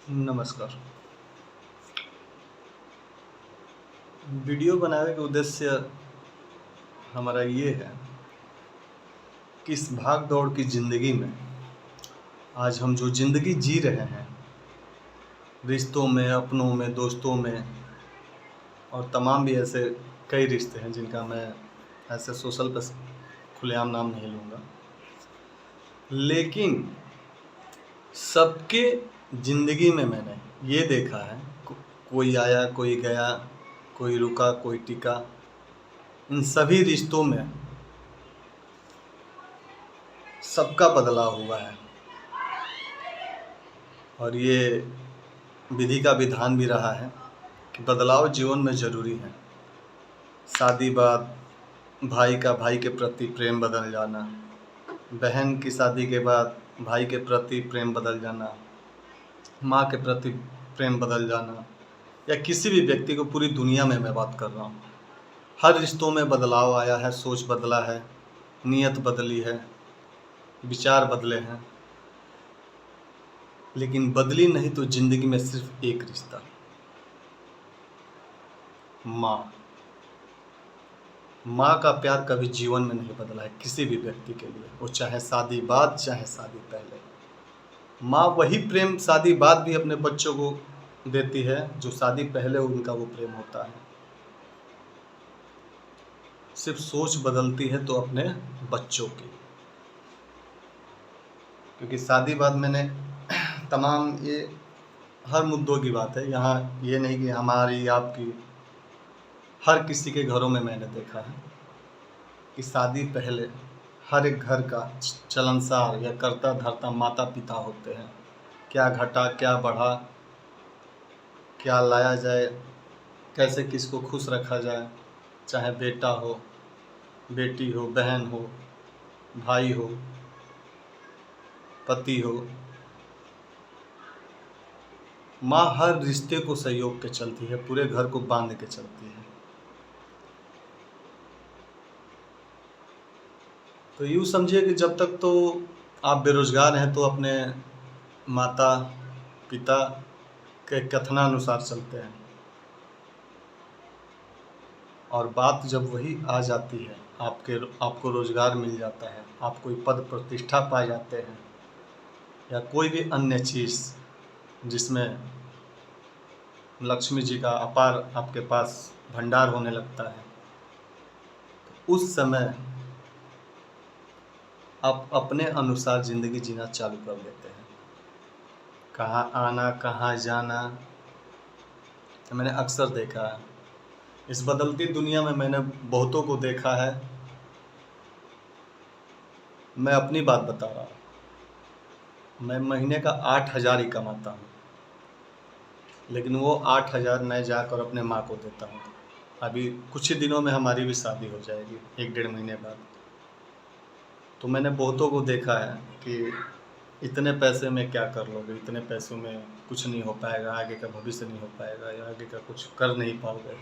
नमस्कार। वीडियो बनाने का उद्देश्य हमारा ये है कि इस भाग-दौड़ की ज़िंदगी में आज हम जो ज़िंदगी जी रहे हैं, रिश्तों में, अपनों में, दोस्तों में और तमाम भी ऐसे कई रिश्ते हैं जिनका मैं ऐसे सोशल पे खुलेआम नाम नहीं लूँगा। लेकिन सबके ज़िंदगी में मैंने ये देखा है कोई आया, कोई गया, कोई रुका, कोई टिका। इन सभी रिश्तों में सबका बदलाव हुआ है और ये विधि का विधान भी रहा है कि बदलाव जीवन में ज़रूरी है। शादी बाद भाई का भाई के प्रति प्रेम बदल जाना, बहन की शादी के बाद भाई के प्रति प्रेम बदल जाना, माँ के प्रति प्रेम बदल जाना या किसी भी व्यक्ति को, पूरी दुनिया में मैं बात कर रहा हूँ, हर रिश्तों में बदलाव आया है, सोच बदला है, नीयत बदली है, विचार बदले हैं। लेकिन बदली नहीं तो ज़िंदगी में सिर्फ एक रिश्ता, माँ। माँ का प्यार कभी जीवन में नहीं बदला है किसी भी व्यक्ति के लिए, वो चाहे शादी बाद चाहे शादी पहले। माँ वही प्रेम शादी बाद भी अपने बच्चों को देती है जो शादी पहले उनका वो प्रेम होता है। सिर्फ सोच बदलती है तो अपने बच्चों की, क्योंकि शादी बाद मैंने तमाम ये हर मुद्दों की बात है, यहाँ ये नहीं कि हमारी आपकी, हर किसी के घरों में मैंने देखा है कि शादी पहले हर एक घर का चलनसार या करता धरता माता पिता होते हैं। क्या घटा, क्या बढ़ा, क्या लाया जाए, कैसे किसको खुश रखा जाए, चाहे बेटा हो, बेटी हो, बहन हो, भाई हो, पति हो। माँ हर रिश्ते को सहयोग के चलती है, पूरे घर को बांध के चलती है। तो यूँ समझिए कि जब तक तो आप बेरोजगार हैं तो अपने माता पिता के कथनानुसार चलते हैं, और बात जब वही आ जाती है, आपको रोजगार मिल जाता है, आप कोई पद प्रतिष्ठा पा जाते हैं या कोई भी अन्य चीज़ जिसमें लक्ष्मी जी का अपार आपके पास भंडार होने लगता है, तो उस समय आप अपने अनुसार ज़िंदगी जीना चालू कर देते हैं। कहाँ आना, कहाँ जाना, तो मैंने अक्सर देखा है। इस बदलती दुनिया में मैंने बहुतों को देखा है। मैं अपनी बात बता रहा हूँ। मैं महीने का 8,000 ही कमाता हूँ, लेकिन वो 8,000 मैं जाकर अपने माँ को देता हूँ। अभी कुछ ही दिनों में हमारी भी शादी हो जाएगी, 1 डेढ़ महीने बाद। तो मैंने बहुतों को देखा है कि इतने पैसे में क्या कर लोगे, इतने पैसों में कुछ नहीं हो पाएगा, आगे का भविष्य नहीं हो पाएगा या आगे का कुछ कर नहीं पाओगे।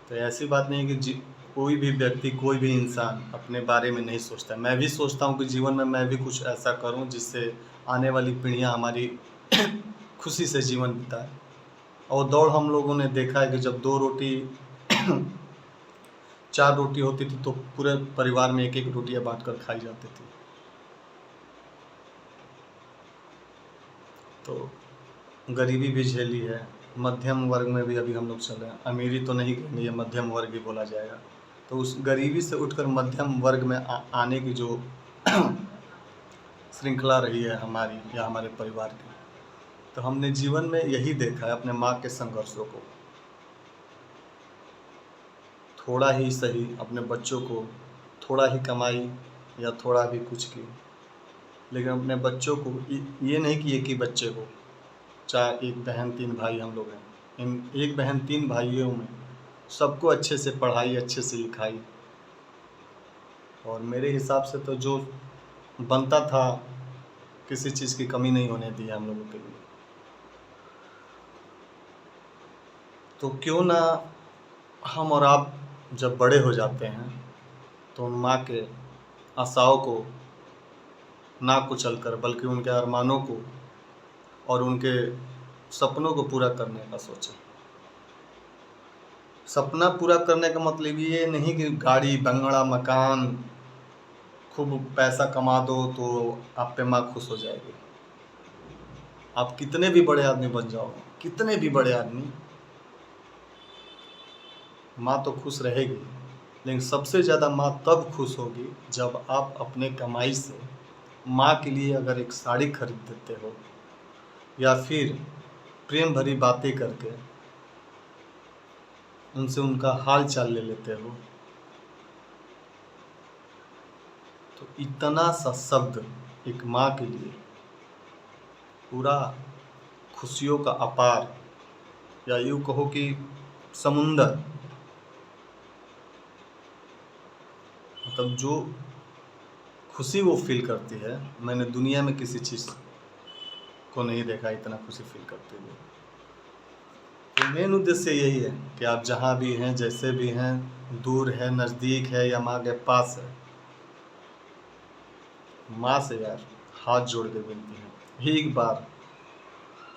तो ऐसी बात नहीं है कि कोई भी व्यक्ति, कोई भी इंसान अपने बारे में नहीं सोचता। मैं भी सोचता हूँ कि जीवन में मैं भी कुछ ऐसा करूँ जिससे आने वाली पीढ़ियाँ हमारी खुशी से जीवन बिताए। और दौड़ हम लोगों ने देखा है कि जब 2 रोटी 4 रोटी होती थी तो पूरे परिवार में एक-एक रोटियाँ बाँटकर खाई जाती थी। तो गरीबी भी झेली है, मध्यम वर्ग में भी अभी हम लोग चल रहे हैं। अमीरी तो नहीं कहेंगे, ये मध्यम वर्ग ही बोला जाएगा। तो उस गरीबी से उठकर मध्यम वर्ग में आने की जो श्रृंखला रही है हमारी या हमारे परिवार की, तो हमने जीवन में यही देखा है अपने माँ के संघर्षों को। थोड़ा ही सही अपने बच्चों को, थोड़ा ही कमाई या थोड़ा भी कुछ की, लेकिन अपने बच्चों को ये नहीं कि एक ही बच्चे को, चाहे 1 बहन 3 भाई हम लोग हैं, इन 1 बहन 3 भाइयों में सबको अच्छे से पढ़ाई, अच्छे से लिखाई, और मेरे हिसाब से तो जो बनता था किसी चीज़ की कमी नहीं होने दी हम लोगों के लिए। तो क्यों ना हम और आप जब बड़े हो जाते हैं तो उन माँ के आशाओं को ना कुचल कर, बल्कि उनके अरमानों को और उनके सपनों को पूरा करने का सोचें। सपना पूरा करने का मतलब ये नहीं कि गाड़ी बंगला मकान खूब पैसा कमा दो तो आप पे माँ खुश हो जाएगी। आप कितने भी बड़े आदमी बन जाओ, कितने भी बड़े आदमी, माँ तो खुश रहेगी, लेकिन सबसे ज़्यादा माँ तब खुश होगी जब आप अपने कमाई से माँ के लिए अगर एक साड़ी खरीद देते हो या फिर प्रेम भरी बातें करके उनसे उनका हाल चाल ले लेते हो। तो इतना सा शब्द एक माँ के लिए पूरा खुशियों का अपार, या यूँ कहो कि समुंदर, मतलब जो खुशी वो फील करती है, मैंने दुनिया में किसी चीज़ को नहीं देखा इतना खुशी फील करते हुए। तो मेन उद्देश्य यही है कि आप जहाँ भी हैं, जैसे भी हैं, दूर है, नज़दीक है या माँ के पास है, माँ से यार हाथ जोड़ के विनती है, एक बार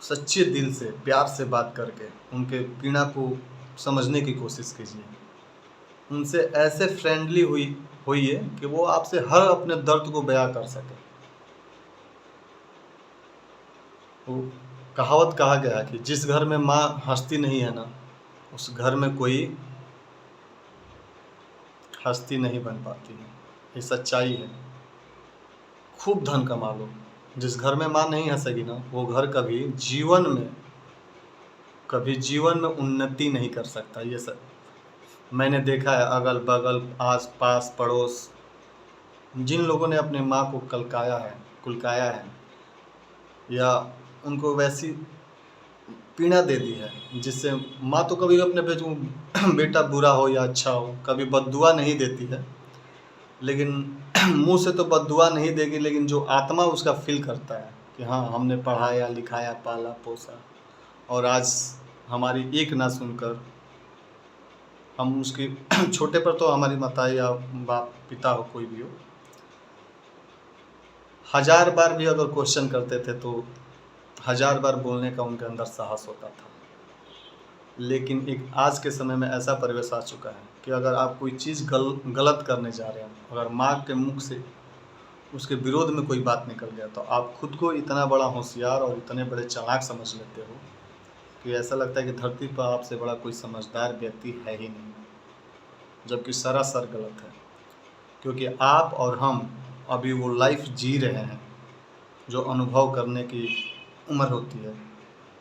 सच्चे दिल से प्यार से बात करके उनके पीड़ा को समझने की कोशिश कीजिए। उनसे ऐसे फ्रेंडली होइए कि वो आपसे हर अपने दर्द को बयां कर सके। वो कहावत कहा गया कि जिस घर में माँ हंसती नहीं है ना, उस घर में कोई हस्ती नहीं बन पाती है। ये सच्चाई है। खूब धन कमा लो, जिस घर में माँ नहीं हंसेगी ना, वो घर कभी जीवन में उन्नति नहीं कर सकता। ये सब मैंने देखा है, अगल बगल आस पास पड़ोस, जिन लोगों ने अपने माँ को कुलकाया है या उनको वैसी पीड़ा दे दी है, जिससे माँ तो कभी अपने बेटा बुरा हो या अच्छा हो कभी बद्दुआ नहीं देती है, लेकिन मुंह से तो बद्दुआ नहीं देगी, लेकिन जो आत्मा उसका फील करता है कि हाँ हमने पढ़ाया लिखाया पाला पोसा और आज हमारी एक ना सुनकर हम उसके छोटे पर तो हमारी माता या बाप पिता हो कोई भी हो, 1000 बार भी अगर क्वेश्चन करते थे तो 1000 बार बोलने का उनके अंदर साहस होता था। लेकिन एक आज के समय में ऐसा परिवेश आ चुका है कि अगर आप कोई चीज़ गलत करने जा रहे हैं, अगर माँ के मुख से उसके विरोध में कोई बात निकल गया तो आप खुद को इतना बड़ा होशियार और इतने बड़े चालाक समझ लेते हो कि ऐसा लगता है कि धरती पर आपसे बड़ा कोई समझदार व्यक्ति है ही नहीं, जबकि सरासर गलत है। क्योंकि आप और हम अभी वो लाइफ जी रहे हैं जो अनुभव करने की उम्र होती है।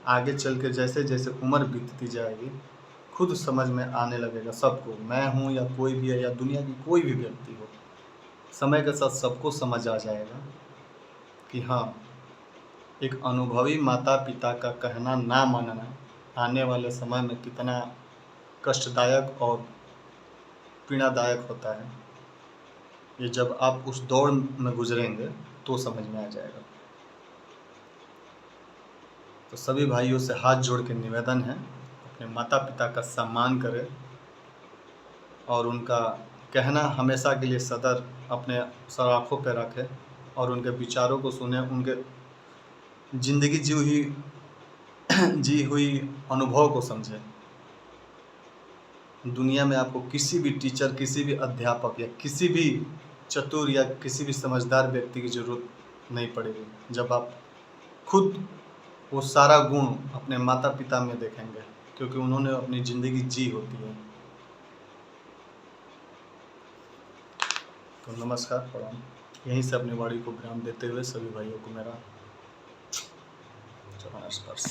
आगे चल के जैसे जैसे उम्र बीतती जाएगी खुद समझ में आने लगेगा सबको, मैं हूँ या कोई भी है या दुनिया की कोई भी व्यक्ति हो, समय के साथ सबको समझ आ जाएगा कि हाँ, एक अनुभवी माता पिता का कहना ना मानना आने वाले समय में कितना कष्टदायक और पीड़ादायक होता है। ये जब आप उस दौर में गुजरेंगे तो समझ में आ जाएगा। तो सभी भाइयों से हाथ जोड़ के निवेदन है, अपने माता पिता का सम्मान करें और उनका कहना हमेशा के लिए सदैव अपने सराखों पर रखें और उनके विचारों को सुने, उनके ज़िंदगी जी हुई अनुभव को समझें। दुनिया में आपको किसी भी टीचर, किसी भी अध्यापक या किसी भी चतुर या किसी भी समझदार व्यक्ति की ज़रूरत नहीं पड़ेगी जब आप खुद वो सारा गुण अपने माता पिता में देखेंगे, क्योंकि उन्होंने अपनी ज़िंदगी जी होती है। तो नमस्कार, प्रणाम। यहीं से अपनी वाणी को विराम देते हुए सभी भाइयों को मेरा चरण स्पर्श।